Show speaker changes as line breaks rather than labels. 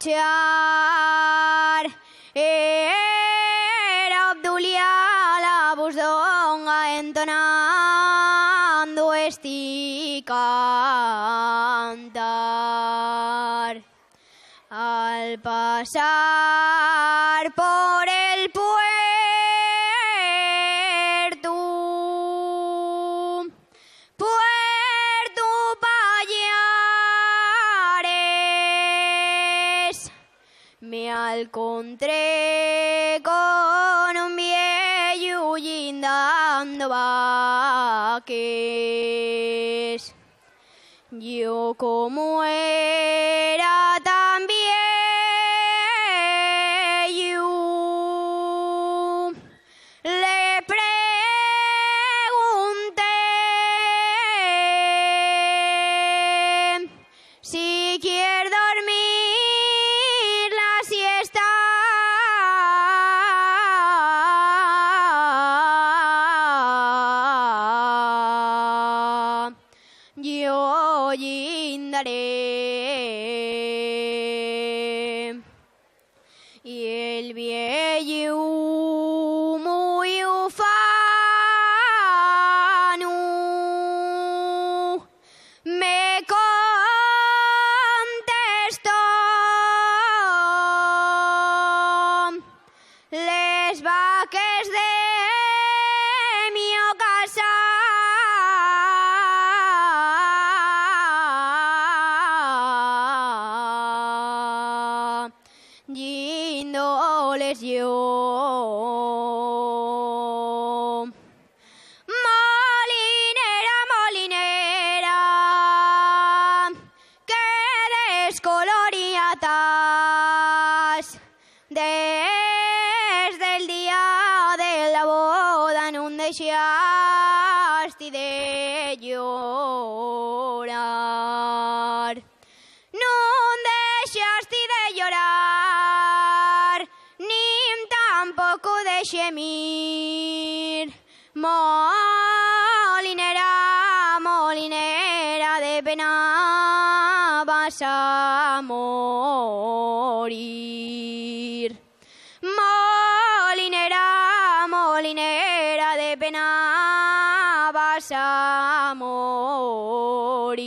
escuchar. Era Obdulia la busdonga entonando este cantar. Al pasar por el puerto Payares, me encontré con un viejo guindando vaques. Yo como era tan viejo, le pregunté si quiere dormir la siesta. Yo guindaré. Y el viejo muy ufano me contestó: les vaques de mi casa guindoles yo. Molinera, molinera, que descolorías desde el día de la boda no deixaste de llorar. No deixaste de llorar, ni tampoco de gemir. Molinera, molinera, de pena vas a morir. Molinera, molinera, de pena vas a morir.